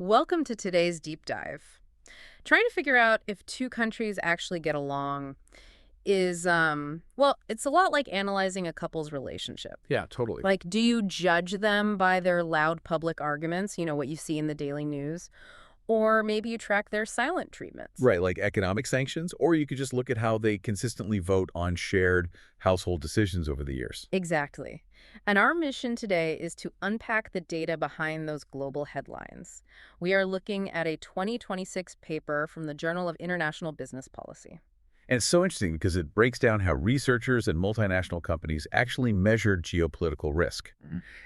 Welcome to today's deep dive. Trying to figure out if two countries actually get along is, well, it's a lot like analyzing a couple's relationship. Yeah, totally. Like, do you judge them by their loud public arguments, what you see in the daily news? Or maybe you track their silent treatments? Right, like economic sanctions, or you could just look at how they consistently vote on shared household decisions over the years. Exactly. And our mission today is to unpack the data behind those global headlines. We are looking at a 2026 paper from the Journal of International Business Policy. And it's so interesting because it breaks down how researchers and multinational companies actually measure geopolitical risk.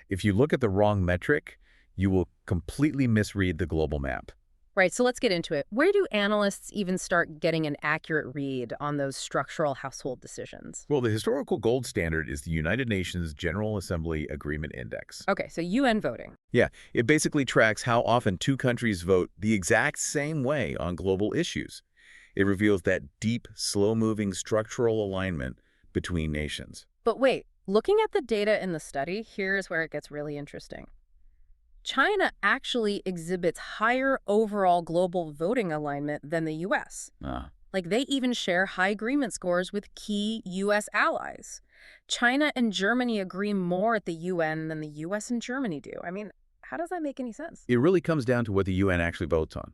If you look at the wrong metric, you will completely misread the global map. Right, so let's get into it. Where do analysts even start getting an accurate read on those structural household decisions? Well, the historical gold standard is the United Nations General Assembly Agreement Index. Okay, so UN voting. Yeah, it basically tracks how often two countries vote the exact same way on global issues. It reveals that deep, slow-moving structural alignment between nations. But wait, looking at the data in the study, here's where it gets really interesting. China actually exhibits higher overall global voting alignment than the U.S. Ah. Like, they even share high agreement scores with key U.S. allies. China and Germany agree more at the UN than the U.S. and Germany do. I mean, how does that make any sense? It really comes down to what the UN actually votes on.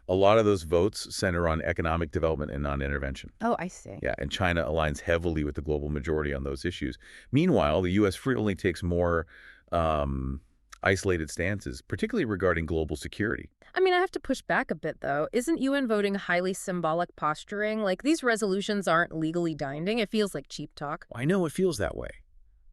A lot of those votes center on economic development and non-intervention. Oh, I see. Yeah, and China aligns heavily with the global majority on those issues. Meanwhile, the U.S. frequently takes more isolated stances, particularly regarding global security. I mean, I have to push back a bit, though. Isn't UN voting highly symbolic posturing? Like, these resolutions aren't legally binding. It feels like cheap talk. I know it feels that way,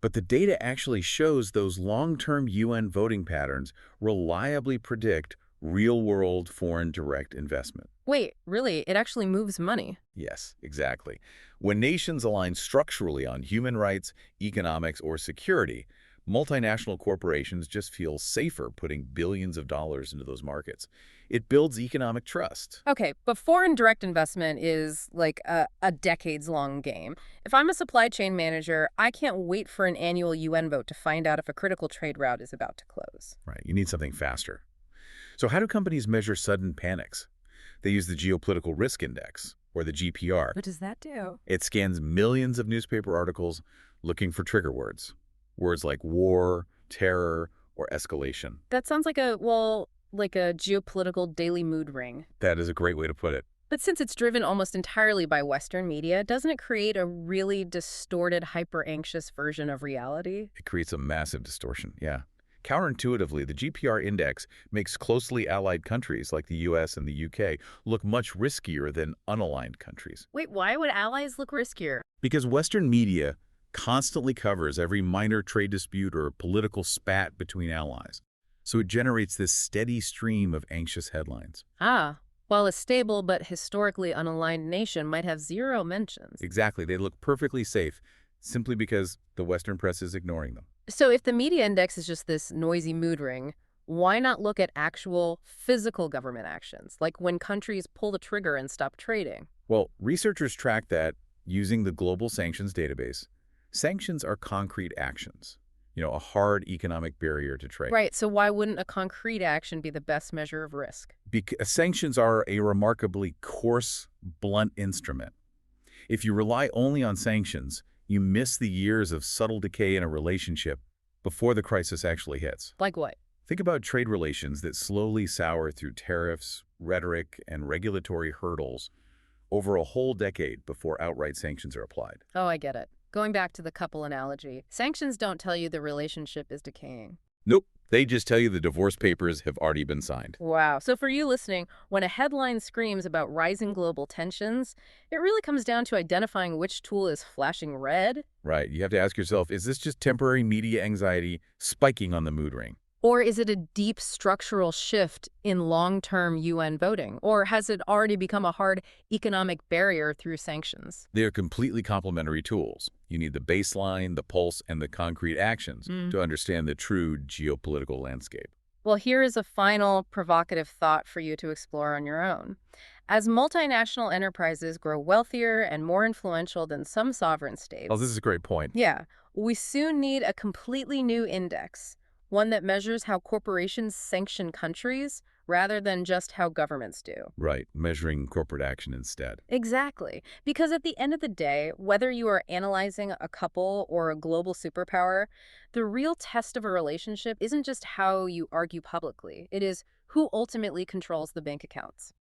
but the data actually shows those long-term UN voting patterns reliably predict real-world foreign direct investment. Wait, really? It actually moves money? Yes, exactly. When nations align structurally on human rights, economics, or security, multinational corporations just feel safer putting billions of dollars into those markets. It builds economic trust. Okay, but foreign direct investment is like a decades-long game. If I'm a supply chain manager, I can't wait for an annual UN vote to find out if a critical trade route is about to close. Right, you need something faster. So how do companies measure sudden panics? They use the Geopolitical Risk Index, or the GPR. What does that do? It scans millions of newspaper articles looking for trigger words. Words like war, terror, or escalation. That sounds like like a geopolitical daily mood ring. That is a great way to put it. But since it's driven almost entirely by Western media, doesn't it create a really distorted, hyper-anxious version of reality? It creates a massive distortion, yeah. Counterintuitively, the GPR index makes closely allied countries like the US and the UK look much riskier than unaligned countries. Wait, why would allies look riskier? Because Western media constantly covers every minor trade dispute or political spat between allies. So it generates this steady stream of anxious headlines. Ah, while a stable but historically unaligned nation might have zero mentions. Exactly. They look perfectly safe simply because the Western press is ignoring them. So if the media index is just this noisy mood ring, why not look at actual physical government actions, like when countries pull the trigger and stop trading? Well, researchers track that using the Global Sanctions database. Sanctions are concrete actions, a hard economic barrier to trade. Right, so why wouldn't a concrete action be the best measure of risk? Because sanctions are a remarkably coarse, blunt instrument. If you rely only on sanctions, you miss the years of subtle decay in a relationship before the crisis actually hits. Like what? Think about trade relations that slowly sour through tariffs, rhetoric, and regulatory hurdles over a whole decade before outright sanctions are applied. Oh, I get it. Going back to the couple analogy, sanctions don't tell you the relationship is decaying. Nope. They just tell you the divorce papers have already been signed. Wow. So for you listening, when a headline screams about rising global tensions, it really comes down to identifying which tool is flashing red. Right. You have to ask yourself, is this just temporary media anxiety spiking on the mood ring? Or is it a deep structural shift in long-term UN voting? Or has it already become a hard economic barrier through sanctions? They are completely complementary tools. You need the baseline, the pulse, and the concrete actions to understand the true geopolitical landscape. Well, here is a final provocative thought for you to explore on your own. As multinational enterprises grow wealthier and more influential than some sovereign states, Oh, this is a great point. yeah, we soon need a completely new index, one that measures how corporations sanction countries rather than just how governments do. Right, measuring corporate action instead. Exactly. Because at the end of the day, whether you are analyzing a couple or a global superpower, the real test of a relationship isn't just how you argue publicly. It is who ultimately controls the bank accounts.